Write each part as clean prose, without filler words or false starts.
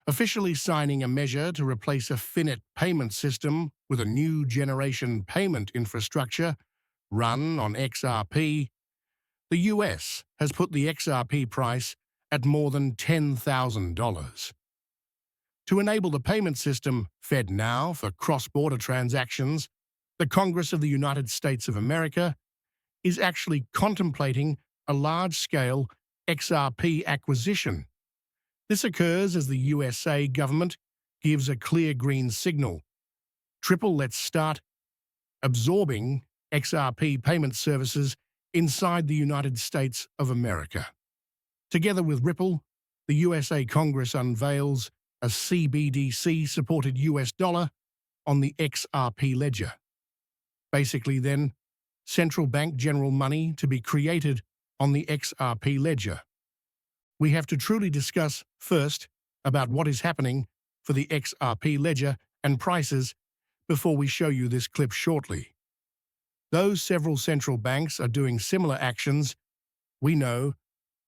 officially signing a measure to replace a finite payment system with a new generation payment infrastructure run on XRP, the US has put the XRP price at more than $10,000. To enable the payment system FedNow for cross-border transactions, the Congress of the United States of America is actually contemplating a large-scale XRP acquisition. This occurs as the USA government gives a clear green signal. Triple let's start absorbing XRP payment services inside the United States of America. Together with Ripple, the USA Congress unveils a CBDC-supported US dollar on the XRP ledger. Basically then, central bank general money to be created on the XRP ledger. We have to truly discuss first about what is happening for the XRP ledger and prices before we show you this clip shortly. Though several central banks are doing similar actions, we know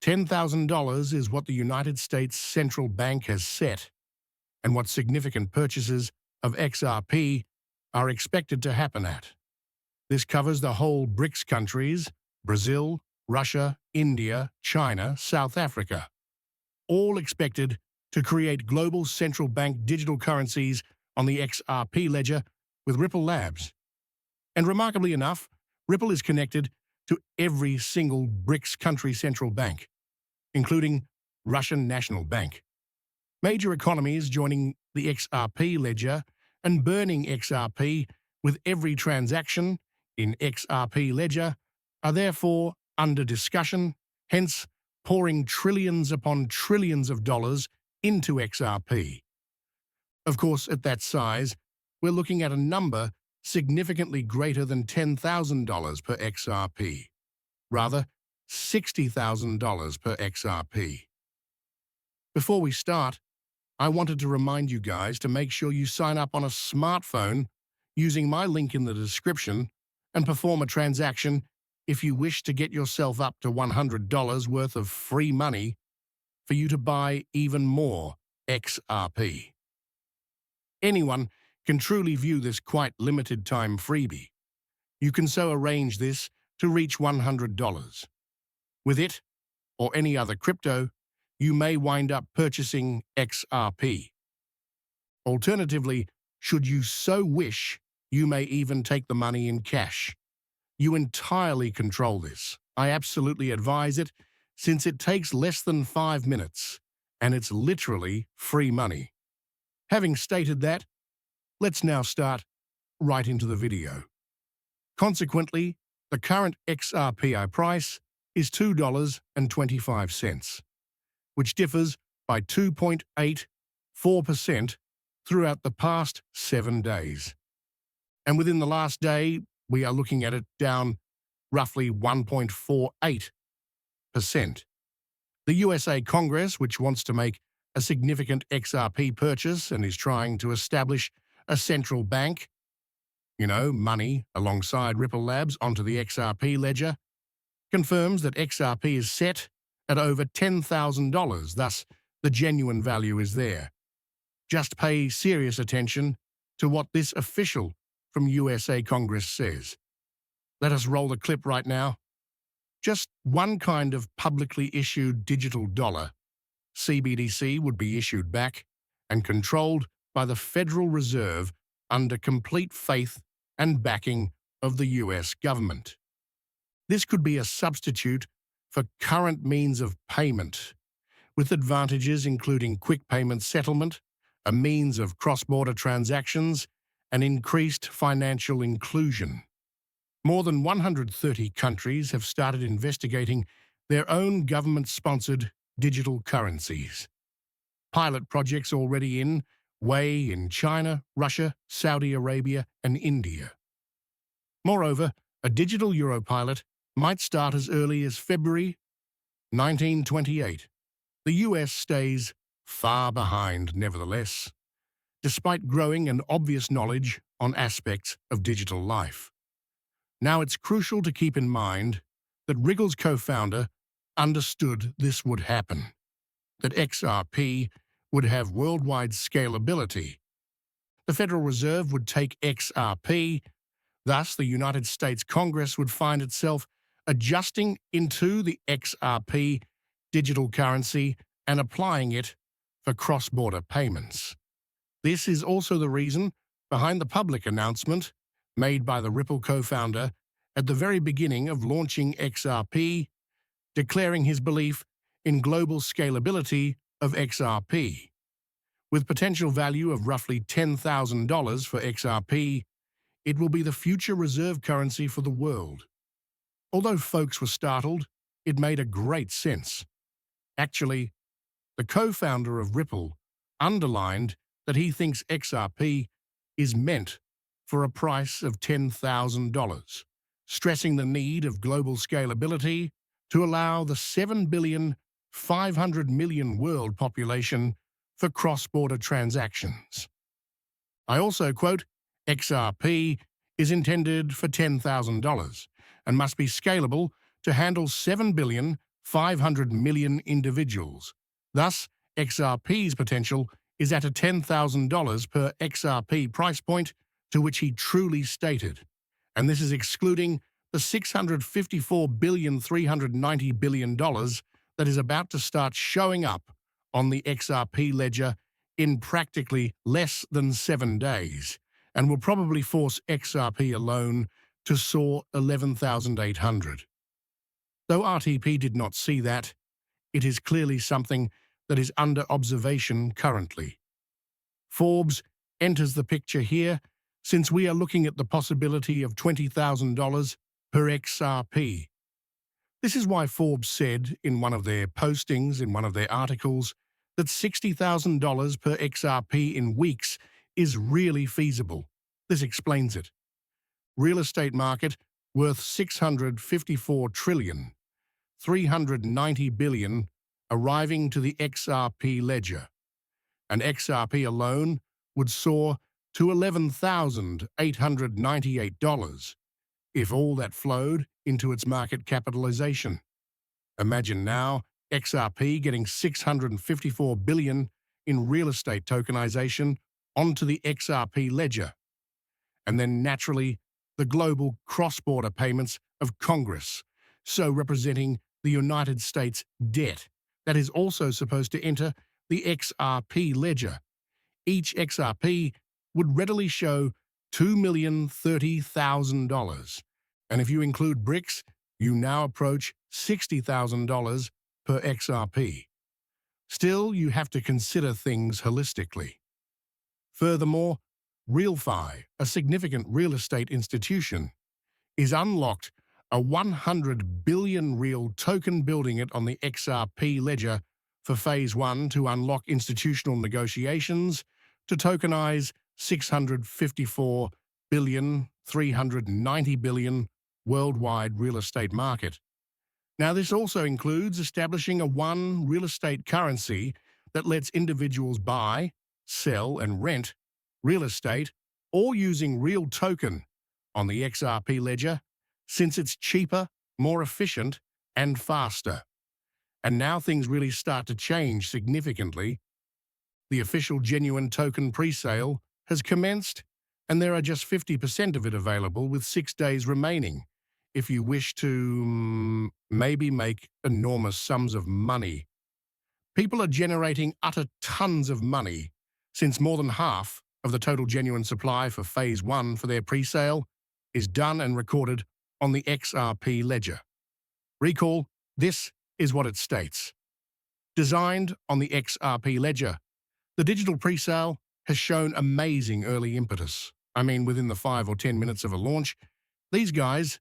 $10,000 is what the United States Central Bank has set, and what significant purchases of XRP are expected to happen at. This covers the whole BRICS countries, Brazil, Russia, India, China, South Africa, all expected to create global central bank digital currencies on the XRP ledger with Ripple Labs. And remarkably enough, Ripple is connected to every single BRICS country central bank, including Russian National Bank. Major economies joining the XRP ledger and burning XRP with every transaction in XRP ledger are therefore under discussion, hence pouring trillions upon trillions of dollars into XRP. Of course, at that size, we're looking at a number significantly greater than $10,000 per XRP, rather $60,000 per XRP. Before we start, I wanted to remind you guys to make sure you sign up on a smartphone using my link in the description and perform a transaction if you wish to get yourself up to $100 worth of free money for you to buy even more XRP. Anyone can truly view this quite limited time freebie. You can so arrange this to reach $100. With it, or any other crypto, you may wind up purchasing XRP. Alternatively, should you so wish, you may even take the money in cash. You entirely control this. I absolutely advise it, since it takes less than 5 minutes, and it's literally free money. Having stated that, let's now start right into the video. Consequently, the current XRPI price is $2.25, which differs by 2.84% throughout the past 7 days. And within the last day, we are looking at it down roughly 1.48%. The USA Congress, which wants to make a significant XRP purchase and is trying to establish a central bank, money alongside Ripple Labs onto the XRP ledger, confirms that XRP is set at over $10,000, thus the genuine value is there. Just pay serious attention to what this official from USA Congress says. Let us roll the clip right now. Just one kind of publicly issued digital dollar, CBDC, would be issued back and controlled by the Federal Reserve under complete faith and backing of the US government. This could be a substitute for current means of payment, with advantages including quick payment settlement, a means of cross-border transactions, and increased financial inclusion. More than 130 countries have started investigating their own government-sponsored digital currencies. Pilot projects already way in China, Russia, Saudi Arabia, and India. Moreover, a digital euro pilot might start as early as February 1928. The US stays far behind, nevertheless, despite growing and obvious knowledge on aspects of digital life. Now it's crucial to keep in mind that Wriggle's co-founder understood this would happen, that XRP would have worldwide scalability. The Federal Reserve would take XRP, thus the United States Congress would find itself adjusting into the XRP digital currency and applying it for cross-border payments. This is also the reason behind the public announcement made by the Ripple co-founder at the very beginning of launching XRP, declaring his belief in global scalability of XRP. With potential value of roughly $10,000 for XRP, it will be the future reserve currency for the world. Although folks were startled, it made a great sense. Actually, the co-founder of Ripple underlined that he thinks XRP is meant for a price of $10,000, stressing the need of global scalability to allow the 7,500,000,000 world population for cross-border transactions. I also quote, XRP is intended for $10,000 and must be scalable to handle 7,500,000,000 individuals. Thus, XRP's potential is at a $10,000 per XRP price point, to which he truly stated. And this is excluding the $654,390,000,000 that is about to start showing up on the XRP ledger in practically less than 7 days, and will probably force XRP alone to soar 11,800. Though RTP did not see that, it is clearly something that is under observation currently. Forbes enters the picture here, since we are looking at the possibility of $20,000 per XRP. This is why Forbes said in one of their postings, in one of their articles, that $60,000 per XRP in weeks is really feasible. This explains it. Real estate market worth $654 trillion, $390 billion arriving to the XRP ledger. And XRP alone would soar to $11,898 if all that flowed into its market capitalization. Imagine now XRP getting $654 billion in real estate tokenization onto the XRP ledger. And then naturally, the global cross-border payments of Congress, so representing the United States debt that is also supposed to enter the XRP ledger. Each XRP would readily show $2,030,000. And if you include BRICS, you now approach $60,000 per XRP. Still, you have to consider things holistically. Furthermore, RealFi, a significant real estate institution, is unlocked a 100 billion real token, building it on the XRP ledger for Phase 1 to unlock institutional negotiations to tokenize 654,390,000,000 worldwide real estate market. Now, this also includes establishing a one real estate currency that lets individuals buy, sell, and rent real estate, all using real token on the XRP ledger, since it's cheaper, more efficient, and faster. And now things really start to change significantly. The official genuine token pre-sale has commenced, and there are just 50% of it available, with 6 days remaining if you wish to maybe make enormous sums of money. People are generating utter tons of money, since more than half of the total genuine supply for Phase 1 for their pre-sale is done and recorded on the XRP ledger. Recall, this is what it states. Designed on the XRP ledger, the digital pre-sale has shown amazing early impetus. I mean, within the 5 or 10 minutes of a launch, these guys